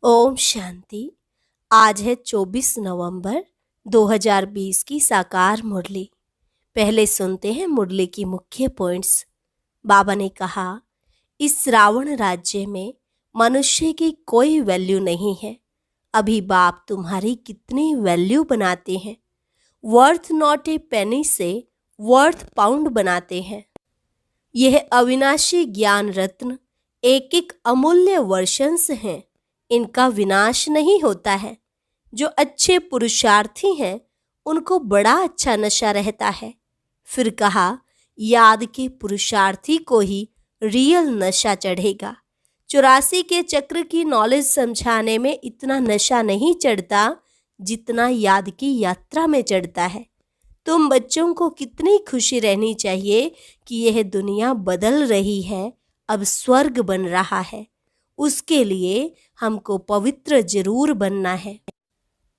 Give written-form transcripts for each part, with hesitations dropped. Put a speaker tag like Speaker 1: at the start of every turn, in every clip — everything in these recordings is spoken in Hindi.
Speaker 1: ओम शांति। आज है 24 नवंबर 2020 की साकार मुरली। पहले सुनते हैं मुरली की मुख्य पॉइंट्स। बाबा ने कहा, इस रावण राज्य में मनुष्य की कोई वैल्यू नहीं है। अभी बाप तुम्हारी कितनी वैल्यू बनाते हैं। वर्थ नॉट ए पेनी से वर्थ पाउंड बनाते हैं। यह अविनाशी ज्ञान रत्न एक एक अमूल्य वर्षंस हैं। इनका विनाश नहीं होता है। जो अच्छे पुरुषार्थी हैं उनको बड़ा अच्छा नशा रहता है। फिर कहा, याद के पुरुषार्थी को ही रियल नशा चढ़ेगा। 84 के चक्र की नॉलेज समझाने में इतना नशा नहीं चढ़ता जितना याद की यात्रा में चढ़ता है। तुम बच्चों को कितनी खुशी रहनी चाहिए कि यह दुनिया बदल रही है, अब स्वर्ग बन रहा है। उसके लिए हमको पवित्र जरूर बनना है।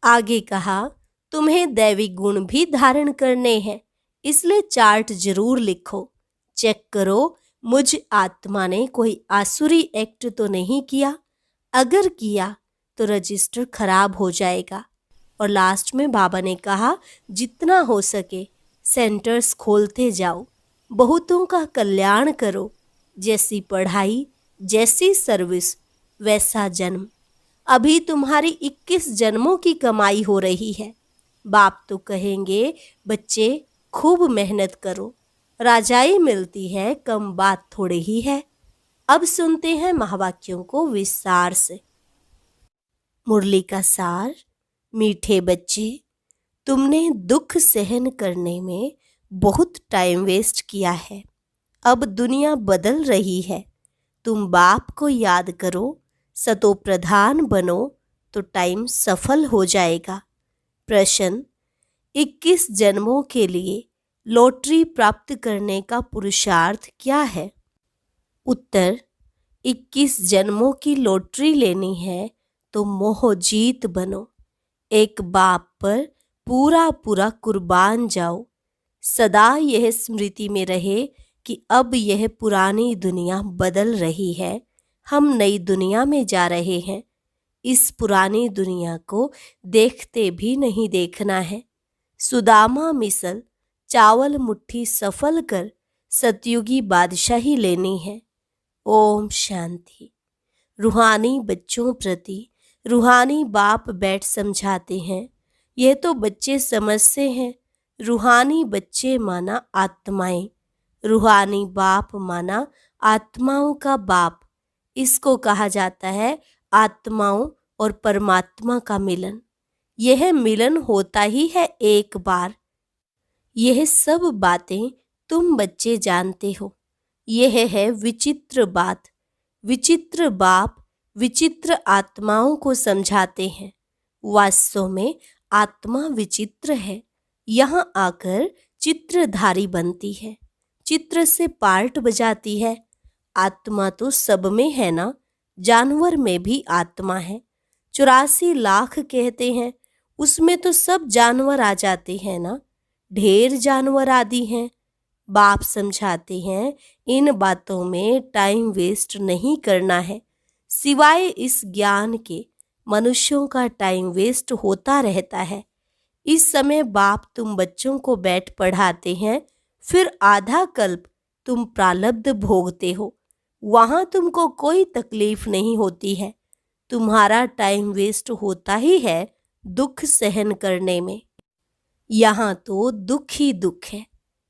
Speaker 1: आगे कहा, तुम्हें दैवी गुण भी धारण करने हैं, इसलिए चार्ट जरूर लिखो। चेक करो मुझ आत्मा ने कोई आसुरी एक्ट तो नहीं किया। अगर किया तो रजिस्टर खराब हो जाएगा। और लास्ट में बाबा ने कहा, जितना हो सके सेंटर्स खोलते जाओ, बहुतों का कल्याण करो। जैसी पढ़ाई, जैसी सर्विस, वैसा जन्म। अभी तुम्हारी 21 जन्मों की कमाई हो रही है। बाप तो कहेंगे, बच्चे खूब मेहनत करो। राजाई मिलती है, कम बात थोड़ी ही है। अब सुनते हैं महावाक्यों को विस्तार से। मुरली का सार। मीठे बच्चे, तुमने दुख सहन करने में बहुत टाइम वेस्ट किया है। अब दुनिया बदल रही है। तुम बाप को याद करो, सतो प्रधान बनो तो टाइम सफल हो जाएगा। प्रश्न, 21 जन्मों के लिए लॉटरी प्राप्त करने का पुरुषार्थ क्या है? उत्तर, 21 जन्मों की लॉटरी लेनी है तो मोहजीत बनो। एक बाप पर पूरा पूरा कुर्बान जाओ। सदा यह स्मृति में रहे कि अब यह पुरानी दुनिया बदल रही है, हम नई दुनिया में जा रहे हैं। इस पुरानी दुनिया को देखते भी नहीं देखना है। सुदामा मिसल चावल मुट्ठी सफल कर सतयुगी बादशाही लेनी है। ओम शांति। रूहानी बच्चों प्रति रूहानी बाप बैठ समझाते हैं। यह तो बच्चे समझते हैं। रूहानी बच्चे माना आत्माएं, रूहानी बाप माना आत्माओं का बाप। इसको कहा जाता है आत्माओं और परमात्मा का मिलन। यह मिलन होता ही है एक बार। यह सब बातें तुम बच्चे जानते हो। यह है विचित्र बात। विचित्र बाप विचित्र आत्माओं को समझाते हैं। वास्तव में आत्मा विचित्र है। यहाँ आकर चित्रधारी बनती है, चित्र से पार्ट बजाती है। आत्मा तो सब में है ना, जानवर में भी आत्मा है। 84 लाख कहते हैं, उसमें तो सब जानवर आ जाते हैं ना। ढेर जानवर आदि हैं। बाप समझाते हैं, इन बातों में टाइम वेस्ट नहीं करना है। सिवाय इस ज्ञान के मनुष्यों का टाइम वेस्ट होता रहता है। इस समय बाप तुम बच्चों को बैठ पढ़ाते हैं, फिर आधा कल्प तुम प्रारब्ध भोगते हो। वहां तुमको कोई तकलीफ नहीं होती है। तुम्हारा टाइम वेस्ट होता ही है दुख सहन करने में। यहाँ तो दुख ही दुख है।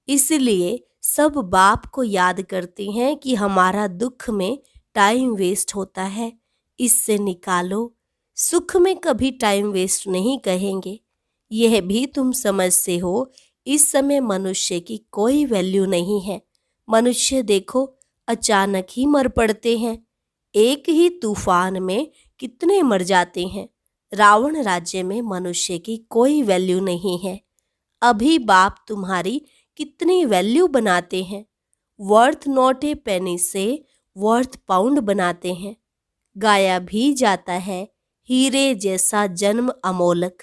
Speaker 1: इसलिए सब बाप को याद करते हैं कि हमारा दुख में टाइम वेस्ट होता है, इससे निकालो। सुख में कभी टाइम वेस्ट नहीं कहेंगे। यह भी तुम समझते हो, इस समय मनुष्य की कोई वैल्यू नहीं है। मनुष्य देखो, अचानक ही मर पड़ते हैं। एक ही तूफान में कितने मर जाते हैं। रावण राज्य में मनुष्य की कोई वैल्यू नहीं है। अभी बाप तुम्हारी कितनी वैल्यू बनाते हैं। वर्थ नॉट ए पेनी से वर्थ पाउंड बनाते हैं। गाया भी जाता है, हीरे जैसा जन्म अमोलक।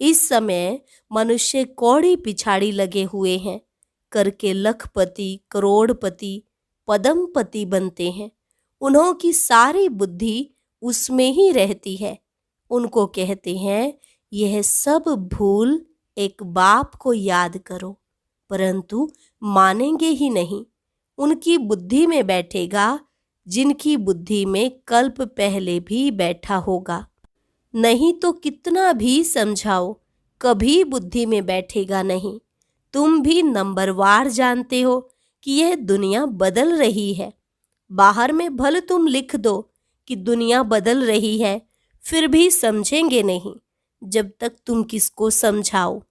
Speaker 1: इस समय मनुष्य कौड़ी पिछाड़ी लगे हुए हैं, करके लखपति, करोड़पति, पदमपति बनते हैं। उन्हों की सारी बुद्धि उसमें ही रहती है। उनको कहते हैं, यह सब भूल एक बाप को याद करो, परंतु मानेंगे ही नहीं। उनकी बुद्धि में बैठेगा जिनकी बुद्धि में कल्प पहले भी बैठा होगा। नहीं तो कितना भी समझाओ, कभी बुद्धि में बैठेगा नहीं। तुम भी नंबरवार जानते हो कि यह दुनिया बदल रही है। बाहर में भले तुम लिख दो कि दुनिया बदल रही है, फिर भी समझेंगे नहीं जब तक तुम किसको समझाओ।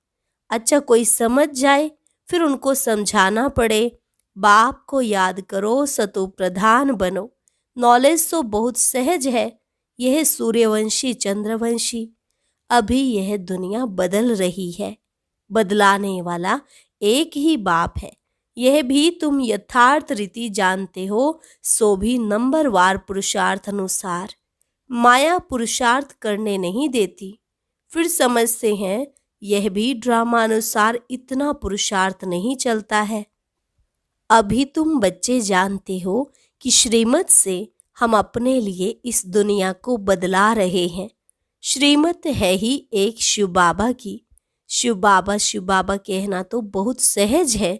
Speaker 1: अच्छा, कोई समझ जाए फिर उनको समझाना पड़े। बाप को याद करो, सतो प्रधान बनो। नॉलेज तो बहुत सहज है, यह सूर्यवंशी चंद्रवंशी। अभी यह दुनिया बदल रही है, बदलाने वाला एक ही बाप है। यह भी तुम यथार्थ रीति जानते हो, सो भी नंबरवार पुरुषार्थ अनुसार। माया पुरुषार्थ करने नहीं देती। फिर समझते हैं यह भी ड्रामा अनुसार इतना पुरुषार्थ नहीं चलता है। अभी तुम बच्चे जानते हो कि श्रीमत से हम अपने लिए इस दुनिया को बदला रहे हैं। श्रीमत है ही एक शिव बाबा की। शिव बाबा कहना तो बहुत सहज है,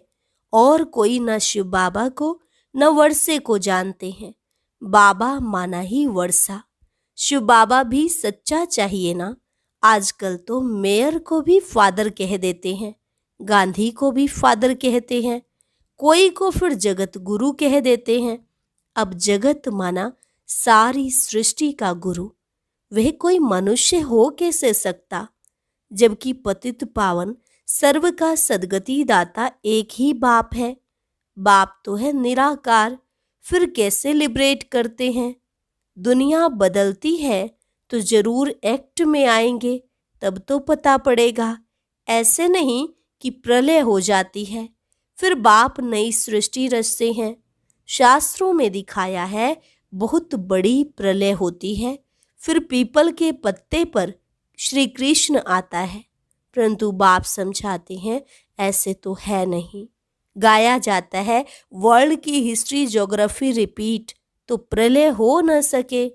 Speaker 1: और कोई न शिव बाबा को न वर्षे को जानते हैं। बाबा माना ही वर्षा। शिव बाबा भी सच्चा चाहिए ना। आजकल तो मेयर को भी फादर कह देते हैं, गांधी को भी फादर कहते हैं, कोई को फिर जगत गुरु कह देते हैं। अब जगत माना सारी सृष्टि का गुरु, वह कोई मनुष्य हो कैसे सकता, जबकि पतित पावन सर्व का सदगति दाता एक ही बाप है। बाप तो है निराकार, फिर कैसे लिबरेट करते हैं। दुनिया बदलती है तो जरूर एक्ट में आएंगे, तब तो पता पड़ेगा। ऐसे नहीं कि प्रलय हो जाती है फिर बाप नई सृष्टि रचते हैं। शास्त्रों में दिखाया है बहुत बड़ी प्रलय होती है, फिर पीपल के पत्ते पर श्री कृष्ण आता है। परंतु बाप समझाते हैं ऐसे तो है नहीं। गाया जाता है वर्ल्ड की हिस्ट्री ज्योग्राफी रिपीट, तो प्रलय हो न सके।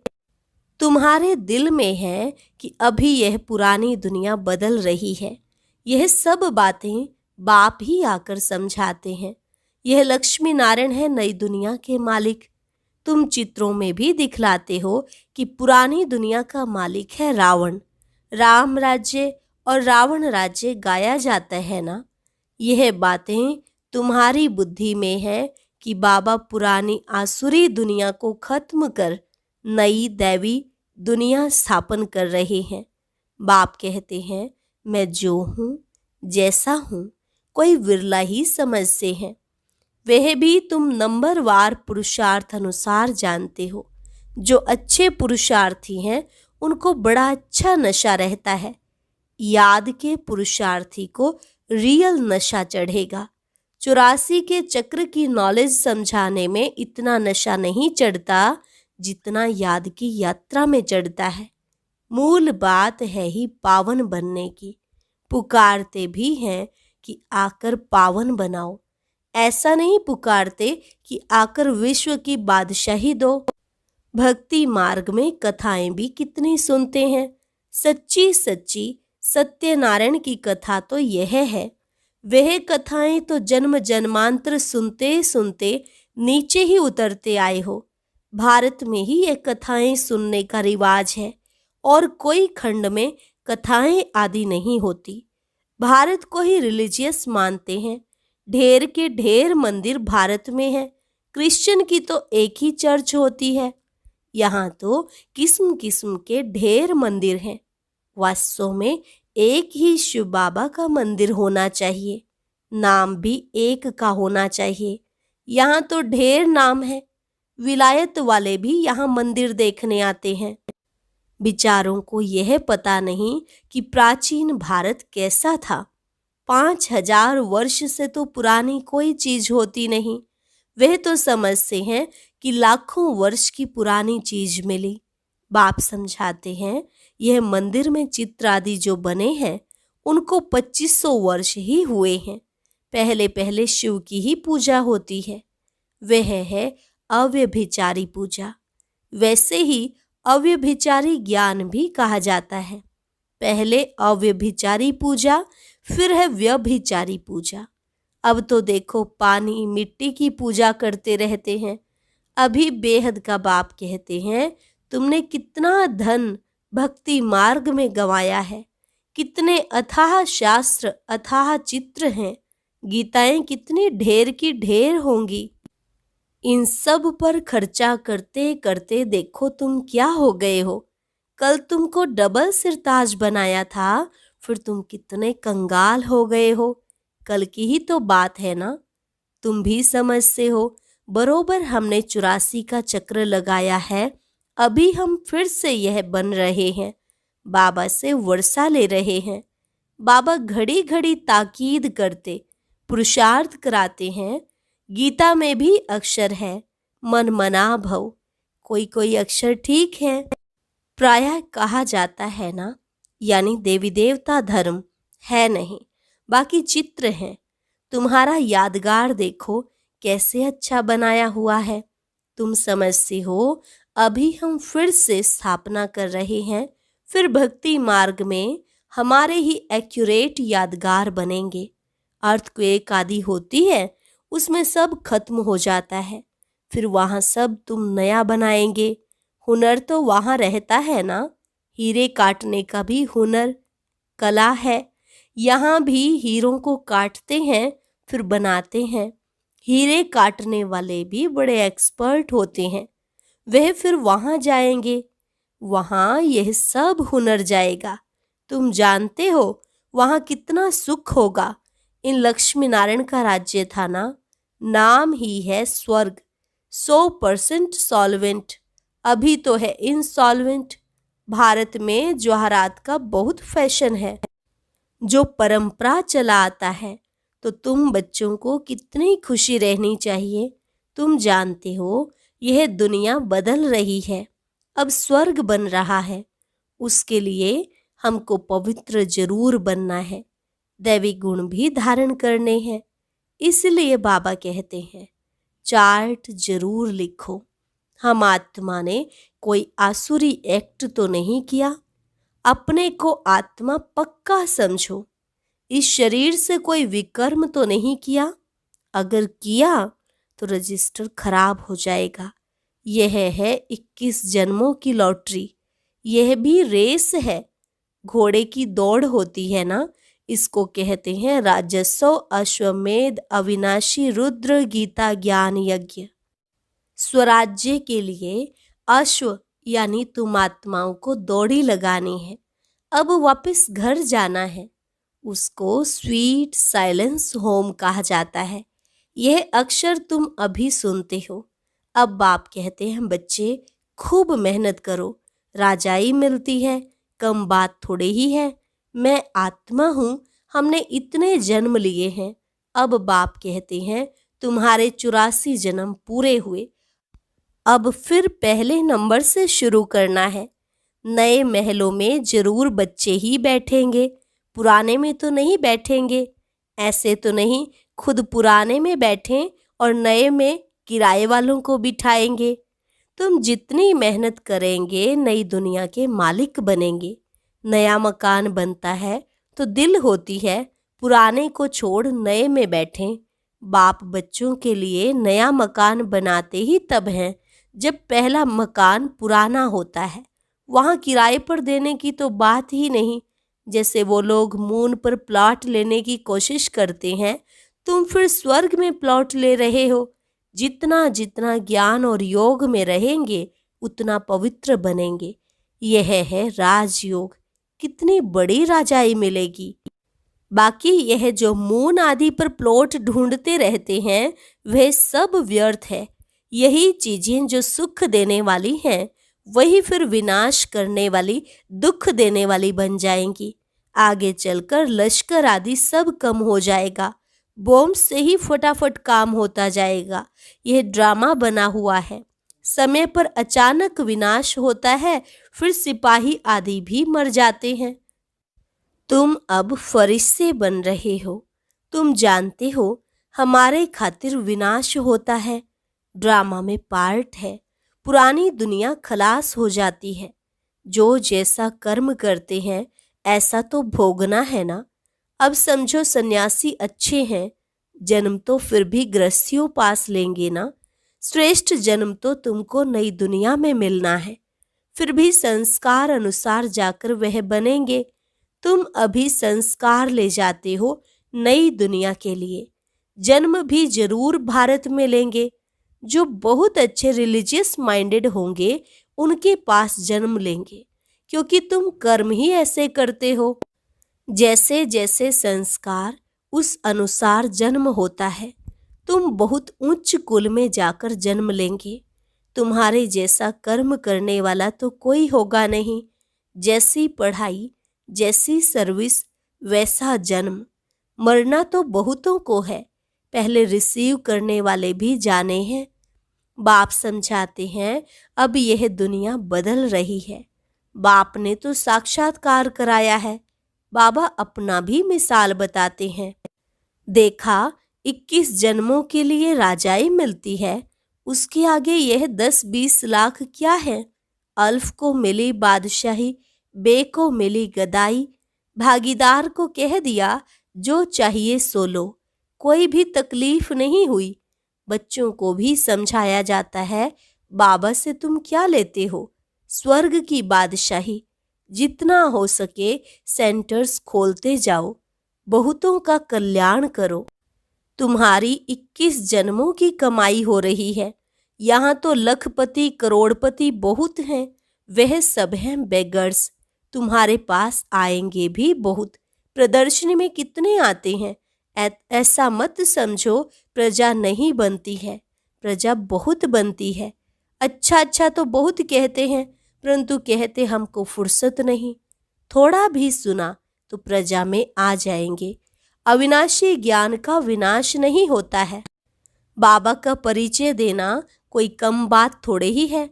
Speaker 1: तुम्हारे दिल में है कि अभी यह पुरानी दुनिया बदल रही है। यह सब बातें बाप ही आकर समझाते हैं। यह लक्ष्मी नारायण है नई दुनिया के मालिक। तुम चित्रों में भी दिखलाते हो कि पुरानी दुनिया का मालिक है रावण। राम राज्य और रावण राज्य गाया जाता है ना। यह बातें तुम्हारी बुद्धि में है कि बाबा पुरानी आसुरी दुनिया को खत्म कर नई दैवी दुनिया स्थापन कर रहे हैं। बाप कहते हैं मैं जो हूँ जैसा हूँ कोई विरला ही समझते हैं। वह भी तुम नंबरवार पुरुषार्थ अनुसार जानते हो। जो अच्छे पुरुषार्थी हैं उनको बड़ा अच्छा नशा रहता है। याद के पुरुषार्थी को रियल नशा चढ़ेगा। 84 के चक्र की नॉलेज समझाने में इतना नशा नहीं चढ़ता जितना याद की यात्रा में चढ़ता है। मूल बात है ही पावन बनने की। पुकारते भी हैं कि आकर पावन बनाओ, ऐसा नहीं पुकारते कि आकर विश्व की बादशाही दो। भक्ति मार्ग में कथाएं भी कितनी सुनते हैं। सच्ची सच्ची सत्यनारायण की कथा तो यह है। वह कथाएं तो जन्म जन्मांतर सुनते सुनते नीचे ही उतरते आए हो। भारत में ही ये कथाएं सुनने का रिवाज है, और कोई खंड में कथाएं आदि नहीं होती। भारत को ही रिलीजियस मानते हैं। ढेर के ढेर मंदिर भारत में है। क्रिश्चियन की तो एक ही चर्च होती है। यहाँ तो किस्म किस्म के ढेर मंदिर हैं। वास्तव में एक ही शिव बाबा का मंदिर होना चाहिए, नाम भी एक का होना चाहिए। यहाँ तो ढेर नाम है। विलायत वाले भी यहाँ मंदिर देखने आते हैं। बिचारों को यह पता नहीं कि प्राचीन भारत कैसा था। 5000 वर्ष से तो पुरानी कोई चीज होती नहीं। वह तो समझते हैं कि लाखों वर्ष की पुरानी चीज मिली। बाप समझाते हैं यह मंदिर में चित्र आदि जो बने हैं उनको 2500 वर्ष ही हुए हैं। पहले पहले शिव की ही पूजा होती है। वह है अव्यभिचारी पूजा। वैसे ही अव्यभिचारी ज्ञान भी कहा जाता है। पहले अव्यभिचारी पूजा, फिर है व्यभिचारी पूजा। अब तो देखो पानी मिट्टी की पूजा करते रहते हैं। अभी बेहद का बाप कहते हैं, तुमने कितना धन भक्ति मार्ग में गंवाया है। कितने अथाह शास्त्र अथाह चित्र हैं। गीताएं कितनी ढेर की ढेर होंगी। इन सब पर खर्चा करते करते देखो तुम क्या हो गए हो। कल तुमको डबल सिरताज बनाया था, फिर तुम कितने कंगाल हो गए हो। कल की ही तो बात है ना। तुम भी समझते हो। बरोबर हमने 84 का चक्र लगाया है। अभी हम फिर से यह बन रहे हैं। बाबा से वर्षा ले रहे हैं। बाबा घड़ी घड़ी ताकीद करते, पुरुषार्थ कराते हैं। गीता में भी अक्षर है, मन मना भव। कोई कोई अक्षर ठीक है। प्रायः कहा जाता है ना, यानी देवी देवता धर्म है नहीं, बाकी चित्र हैं। तुम्हारा यादगार देखो कैसे अच्छा बनाया हुआ है। तुम समझते हो। अभी हम फिर से स्थापना कर रहे हैं। फिर भक्ति मार्ग में हमारे ही एक्यूरेट यादगार बनेंगे। अर्थक्वेक आदि होती है, उसमें सब खत्म हो जाता है। फिर वहाँ सब तुम नया बनाएंगे। हुनर तो वहाँ रहता है ना। हीरे काटने का भी हुनर कला है। यहाँ भी हीरों को काटते हैं, फिर बनाते हैं। हीरे काटने वाले भी बड़े एक्सपर्ट होते हैं। वह फिर वहाँ जाएंगे। वहाँ यह सब हुनर जाएगा। तुम जानते हो वहाँ कितना सुख होगा। इन लक्ष्मी नारायण का राज्य था ना, नाम ही है स्वर्ग। 100% सॉल्वेंट। अभी तो है इंसॉल्वेंट। भारत में जवाहरात का बहुत फैशन है, जो परंपरा चला आता है। तो तुम बच्चों को कितनी खुशी रहनी चाहिए। तुम जानते हो यह दुनिया बदल रही है। अब स्वर्ग बन रहा है। उसके लिए हमको पवित्र जरूर बनना है। दैवी गुण भी धारण करने हैं। इसलिए बाबा कहते हैं, चार्ट जरूर लिखो। हम आत्मा ने कोई आसुरी एक्ट तो नहीं किया। अपने को आत्मा पक्का समझो। इस शरीर से कोई विकर्म तो नहीं किया। अगर किया तो रजिस्टर खराब हो जाएगा। यह है 21 जन्मों की लॉटरी। यह भी रेस है। घोड़े की दौड़ होती है ना, इसको कहते हैं राजस्व अश्वमेध अविनाशी रुद्र गीता ज्ञान यज्ञ। स्वराज्य के लिए अश्व यानी तुम आत्माओं को दौड़ी लगानी है। अब वापस घर जाना है। उसको स्वीट साइलेंस होम कहा जाता है। यह अक्षर तुम अभी सुनते हो। अब बाप कहते हैं, बच्चे खूब मेहनत करो। राजाई मिलती है, कम बात थोड़े ही है। मैं आत्मा हूँ। हमने इतने जन्म लिए हैं। अब बाप कहते हैं, तुम्हारे 84 जन्म पूरे हुए। अब फिर पहले नंबर से शुरू करना है। नए महलों में जरूर बच्चे ही बैठेंगे, पुराने में तो नहीं बैठेंगे। ऐसे तो नहीं खुद पुराने में बैठें और नए में किराए वालों को बिठाएंगे। तुम जितनी मेहनत करेंगे नई दुनिया के मालिक बनेंगे। नया मकान बनता है तो दिल होती है पुराने को छोड़ नए में बैठें। बाप बच्चों के लिए नया मकान बनाते ही तब हैं जब पहला मकान पुराना होता है। वहाँ किराए पर देने की तो बात ही नहीं। जैसे वो लोग मून पर प्लॉट लेने की कोशिश करते हैं, तुम फिर स्वर्ग में प्लॉट ले रहे हो। जितना जितना ज्ञान और योग में रहेंगे उतना पवित्र बनेंगे। यह है राजयोग। कितनी बड़ी राजाई मिलेगी। बाकी यह जो मून आदि पर प्लॉट ढूंढते रहते हैं वह सब व्यर्थ है। यही चीजें जो सुख देने वाली हैं वही फिर विनाश करने वाली, दुख देने वाली बन जाएंगी। आगे चलकर लश्कर आदि सब कम हो जाएगा। बॉम्ब से ही फटाफट काम होता जाएगा। यह ड्रामा बना हुआ है। समय पर अचानक विनाश होता है, फिर सिपाही आदि भी मर जाते हैं। तुम अब फरिश्ते बन रहे हो। तुम जानते हो हमारे खातिर विनाश होता है। ड्रामा में पार्ट है। पुरानी दुनिया खलास हो जाती है। जो जैसा कर्म करते हैं ऐसा तो भोगना है ना। अब समझो सन्यासी अच्छे हैं, जन्म तो फिर भी गृहस्थियों पास लेंगे ना। श्रेष्ठ जन्म तो तुमको नई दुनिया में मिलना है, फिर भी संस्कार अनुसार जाकर वह बनेंगे। तुम अभी संस्कार ले जाते हो नई दुनिया के लिए। जन्म भी जरूर भारत में लेंगे। जो बहुत अच्छे रिलीजियस माइंडेड होंगे उनके पास जन्म लेंगे, क्योंकि तुम कर्म ही ऐसे करते हो। जैसे जैसे संस्कार उस अनुसार जन्म होता है। तुम बहुत उच्च कुल में जाकर जन्म लेंगे। तुम्हारे जैसा कर्म करने वाला तो कोई होगा नहीं। जैसी पढ़ाई, जैसी सर्विस, वैसा जन्म। मरना तो बहुतों को है, पहले रिसीव करने वाले भी जाने हैं। बाप समझाते हैं अब यह दुनिया बदल रही है। बाप ने तो साक्षात्कार कराया है। बाबा अपना भी मिसाल बताते हैं। देखा 21 जन्मों के लिए राजाई मिलती है, उसके आगे यह 10-20 लाख क्या है। अल्फ को मिली बादशाही, बे को मिली गदाई। भागीदार को कह दिया जो चाहिए सो लो, कोई भी तकलीफ नहीं हुई। बच्चों को भी समझाया जाता है बाबा से तुम क्या लेते हो, स्वर्ग की बादशाही। जितना हो सके सेंटर्स खोलते जाओ, बहुतों का कल्याण करो। तुम्हारी 21 जन्मों की कमाई हो रही है। यहाँ तो लखपति करोड़पति बहुत हैं, वह सब हैं बेगर्स। तुम्हारे पास आएंगे भी बहुत। प्रदर्शनी में कितने आते हैं। ऐसा मत समझो प्रजा नहीं बनती है, प्रजा बहुत बनती है। अच्छा अच्छा तो बहुत कहते हैं, परंतु कहते हमको फुर्सत नहीं। थोड़ा भी सुना तो प्रजा में आ जाएंगे। अविनाशी ज्ञान का विनाश नहीं होता है। बाबा का परिचय देना कोई कम बात थोड़े ही है।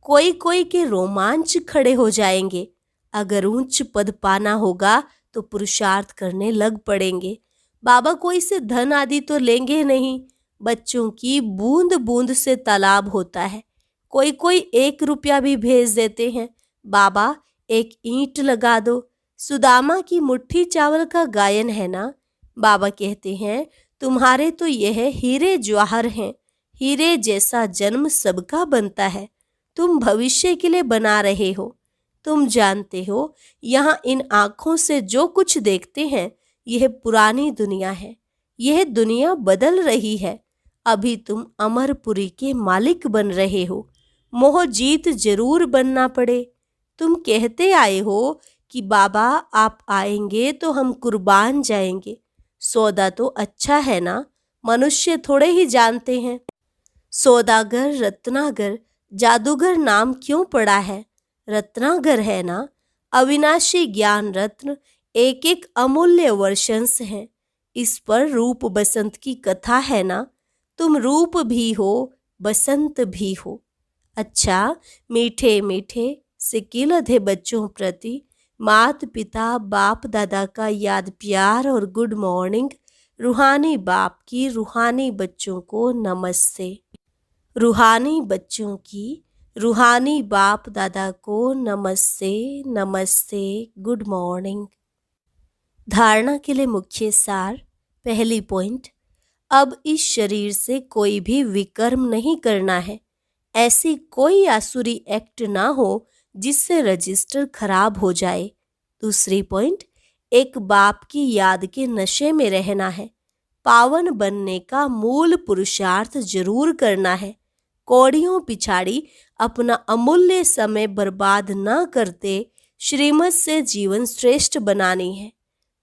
Speaker 1: कोई कोई के रोमांच खड़े हो जाएंगे। अगर उच्च पद पाना होगा तो पुरुषार्थ करने लग पड़ेंगे। बाबा कोई से धन आदि तो लेंगे नहीं। बच्चों की बूंद बूंद से तालाब होता है। कोई कोई 1 रुपया भी भेज देते हैं। बाबा 1 ईंट लगा दो। सुदामा की मुट्ठी चावल का गायन है ना। बाबा कहते हैं तुम्हारे तो यह हीरे जवाहर हैं। हीरे जैसा जन्म सबका बनता है। तुम भविष्य के लिए बना रहे हो। तुम जानते हो यहाँ इन आँखों से जो कुछ देखते हैं यह पुरानी दुनिया है। यह दुनिया बदल रही है। अभी तुम अमरपुरी के मालिक बन रहे हो। मोह जीत जरूर बनना पड़े। तुम कहते आए हो कि बाबा आप आएंगे तो हम कुर्बान जाएंगे। सौदा तो अच्छा है ना, मनुष्य थोड़े ही जानते हैं। सौदागर रत्नागर जादूगर नाम क्यों पड़ा है। रत्नागर है ना। अविनाशी ज्ञान रत्न एक एक अमूल्य वर्षंस हैं। इस पर रूप बसंत की कथा है ना। तुम रूप भी हो, बसंत भी हो। अच्छा मीठे मीठे सिकिल अधे बच्चों प्रति मात पिता बाप दादा का याद प्यार और गुड मॉर्निंग। रूहानी बाप की रूहानी बच्चों को नमस्ते। रूहानी बच्चों की रूहानी बाप दादा को नमस्ते नमस्ते, गुड मॉर्निंग। धारणा के लिए मुख्य सार। पहली पॉइंट, अब इस शरीर से कोई भी विकर्म नहीं करना है। ऐसी कोई आसुरी एक्ट ना हो जिससे रजिस्टर खराब हो जाए। दूसरी पॉइंट, एक बाप की याद के नशे में रहना है। पावन बनने का मूल पुरुषार्थ जरूर करना है। कौड़ियों पिछाड़ी अपना अमूल्य समय बर्बाद न करते श्रीमत से जीवन श्रेष्ठ बनानी है।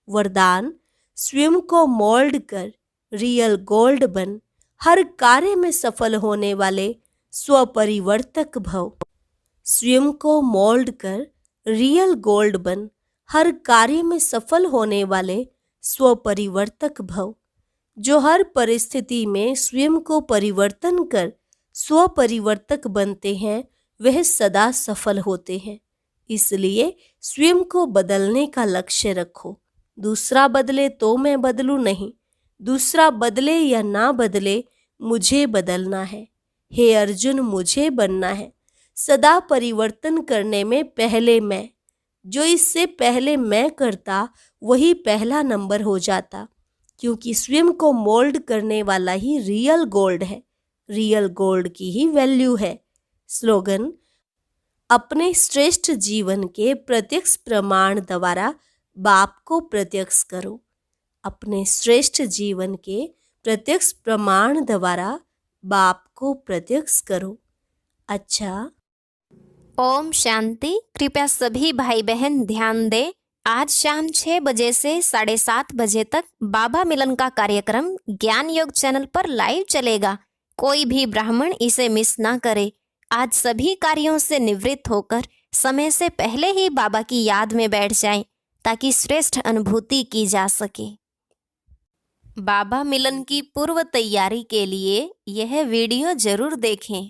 Speaker 1: वरदान, स्वयं को मोल्ड कर रियल गोल्ड बन। हर कार्य में सफल होने वाले स्वपरिवर्तक भव। स्वयं को मोल्ड कर रियल गोल्ड बन। हर कार्य में सफल होने वाले स्वपरिवर्तक भव। जो हर परिस्थिति में स्वयं को परिवर्तन कर स्वपरिवर्तक बनते हैं वह सदा सफल होते हैं। इसलिए स्वयं को बदलने का लक्ष्य रखो। दूसरा बदले तो मैं बदलूं नहीं, दूसरा बदले या ना बदले मुझे बदलना है। हे अर्जुन, मुझे बनना है। सदा परिवर्तन करने में पहले मैं, जो इससे पहले मैं करता वही पहला नंबर हो जाता, क्योंकि स्वयं को मोल्ड करने वाला ही रियल गोल्ड है, रियल गोल्ड की ही वैल्यू है। स्लोगन: अपने श्रेष्ठ जीवन के प्रत्यक्ष प्रमाण द्वारा बाप को प्रत्यक्ष करो। अपने श्रेष्ठ जीवन के प्रत्यक्ष प्रमाण द्वारा बाप को प्रत्यक्ष करो। अच्छा,
Speaker 2: ओम शांति। कृपया सभी भाई बहन ध्यान दें, आज शाम 6 बजे से 7:30 बजे तक बाबा मिलन का कार्यक्रम ज्ञान योग चैनल पर लाइव चलेगा। कोई भी ब्राह्मण इसे मिस ना करे। आज सभी कार्यों से निवृत्त होकर समय से पहले ही बाबा की याद में बैठ जाएं, ताकि श्रेष्ठ अनुभूति की जा सके। बाबा मिलन की पूर्व तैयारी के लिए यह वीडियो जरूर देखें।